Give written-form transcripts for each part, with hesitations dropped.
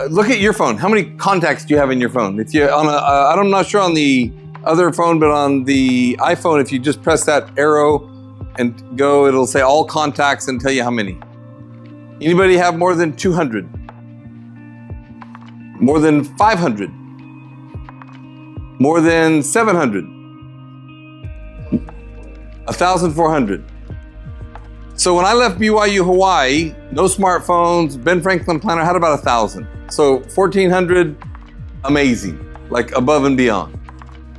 Look at your phone. How many contacts do you have in your phone? If you I'm not sure on the other phone, but on the iPhone, if you just press that arrow and go, it'll say all contacts and tell you how many. Anybody have more than 200? More than 500? More than 700? 1,400. So when I left BYU Hawaii, no smartphones, Ben Franklin Planner had about 1,000. So 1,400, amazing, like above and beyond.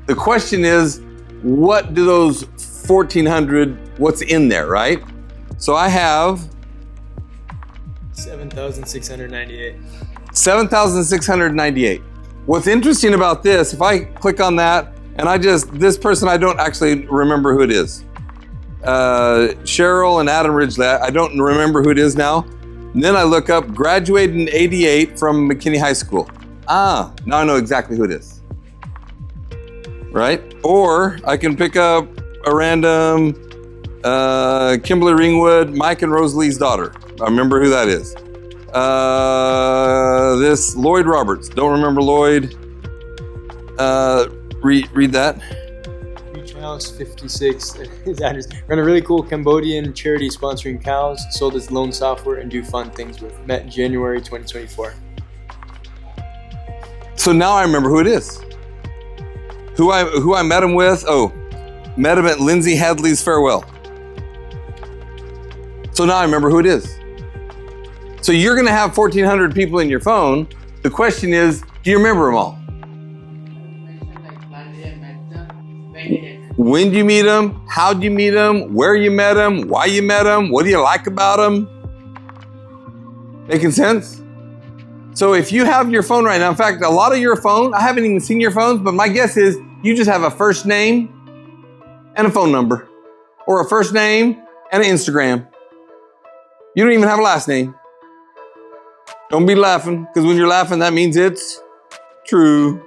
The question is, what do those 1,400, what's in there, right? So I have 7,698. 7,698. What's interesting about this, if I click on that, and this person, I don't actually remember who it is. Cheryl and Adam Ridgely, I don't remember who it is now. And then I look up, graduated in 88 from McKinney High School. Now I know exactly who it is. Right? Or I can pick up a random Kimberly Ringwood, Mike and Rosalie's daughter. I remember who that is. This Lloyd Roberts, don't remember Lloyd. Read that. Beach House 56. Run a really cool Cambodian charity sponsoring cows, sold its loan software, and do fun things with. Met in January 2024. So now I remember who it is. Who I met him with. Met him at Lindsay Hadley's farewell. So now I remember who it is. So you're going to have 1,400 people in your phone. The question is, do you remember them all? When did you meet them? How did you meet them? Where you met them? Why you met them? What do you like about them? Making sense? So if you have your phone right now, in fact, a lot of your phone, I haven't even seen your phones, but my guess is you just have a first name and a phone number, or a first name and an Instagram. You don't even have a last name. Don't be laughing, because when you're laughing, that means it's true.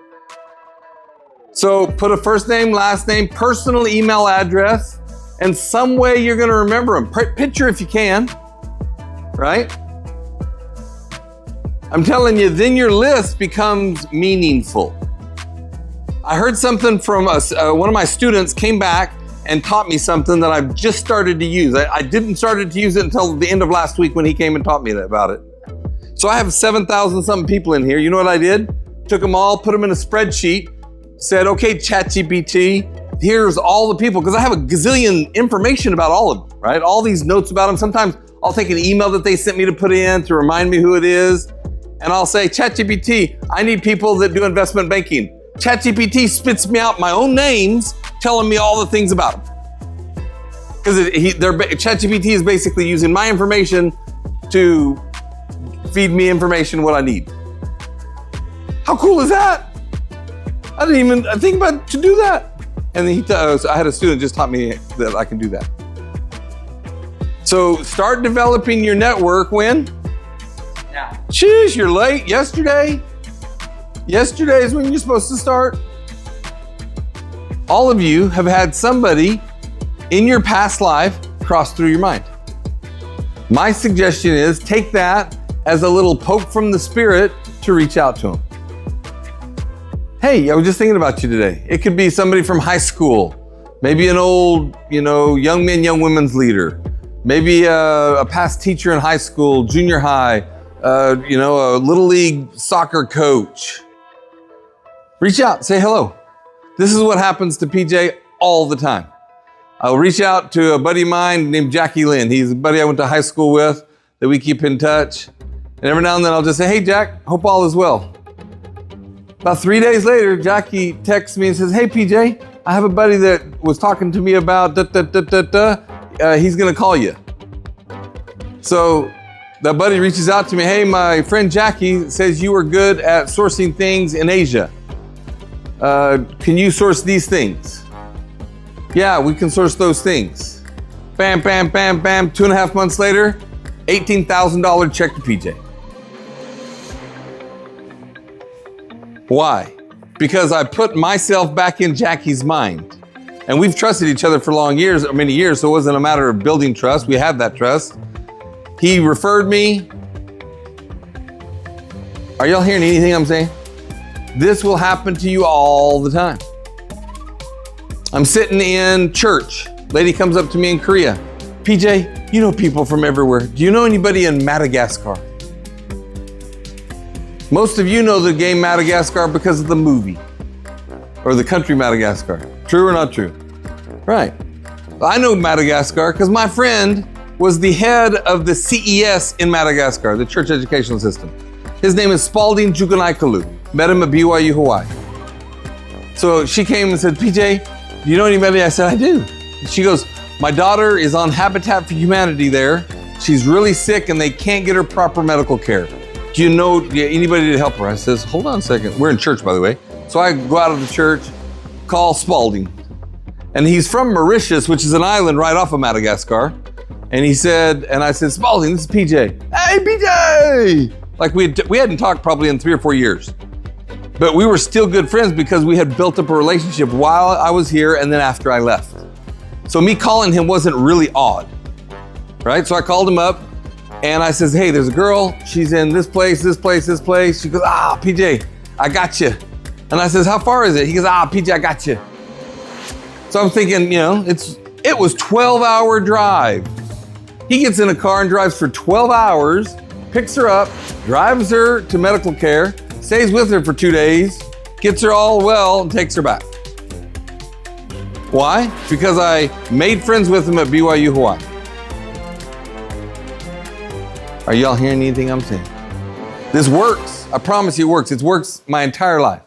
So put a first name, last name, personal email address, and some way you're going to remember them. Picture if you can, right? I'm telling you, then your list becomes meaningful. I heard something from one of my students came back and taught me something that I've just started to use. I didn't start to use it until the end of last week when he came and taught me about it. So I have 7,000 something people in here. You know what I did? Took them all, put them in a spreadsheet, said, okay, ChatGPT, here's all the people, because I have a gazillion information about all of them, right? All these notes about them. Sometimes I'll take an email that they sent me to put in to remind me who it is. And I'll say, ChatGPT, I need people that do investment banking. ChatGPT spits me out my own names, telling me all the things about them. Because ChatGPT is basically using my information to feed me information what I need. How cool is that? I didn't even think about to do that. And then so I had a student just taught me that I can do that. So start developing your network when? Yeah. Sheesh, you're late. Yesterday is when you're supposed to start. All of you have had somebody in your past life cross through your mind. My suggestion is take that as a little poke from the Spirit to reach out to them. Hey, I was just thinking about you today. It could be somebody from high school, maybe an old, young men, young women's leader, maybe a past teacher in high school, junior high, a little league soccer coach. Reach out, say hello. This is what happens to PJ all the time. I'll reach out to a buddy of mine named Jackie Lynn. He's a buddy I went to high school with that we keep in touch. And every now and then I'll just say, hey, Jack, hope all is well. About 3 days later, Jackie texts me and says, hey, PJ, I have a buddy that was talking to me about he's going to call you. So that buddy reaches out to me, hey, my friend Jackie says you are good at sourcing things in Asia. Can you source these things? Yeah, we can source those things. Bam, bam, bam, bam. 2.5 months later, $18,000 check to PJ. Why? Because I put myself back in Jackie's mind. And we've trusted each other for many years, so it wasn't a matter of building trust. We had that trust. He referred me. Are y'all hearing anything I'm saying? This will happen to you all the time. I'm sitting in church. Lady comes up to me in Korea. PJ, you know people from everywhere. Do you know anybody in Madagascar? Most of you know the game Madagascar because of the movie or the country Madagascar. True or not true? Right. I know Madagascar because my friend was the head of the CES in Madagascar, the church educational system. His name is Spalding Jukunaikalu. Met him at BYU, Hawaii. So she came and said, PJ, do you know anybody? I said, I do. She goes, my daughter is on Habitat for Humanity there. She's really sick and they can't get her proper medical care. Do you know anybody to help her? I says, hold on a second. We're in church, by the way. So I go out of the church, call Spalding. And he's from Mauritius, which is an island right off of Madagascar. And he said, and I said, Spalding, this is PJ. Hey, PJ! Like we hadn't talked probably in 3 or 4 years. But we were still good friends because we had built up a relationship while I was here and then after I left. So me calling him wasn't really odd, right? So I called him up and I says, hey, there's a girl. She's in this place, this place, this place. She goes, PJ, I got you. And I says, how far is it? He goes, PJ, I got you. So I'm thinking, it was 12-hour drive. He gets in a car and drives for 12 hours, picks her up, drives her to medical care, stays with her for 2 days, gets her all well, and takes her back. Why? Because I made friends with him at BYU, Hawaii. Are y'all hearing anything I'm saying? This works. I promise you it works. It works my entire life.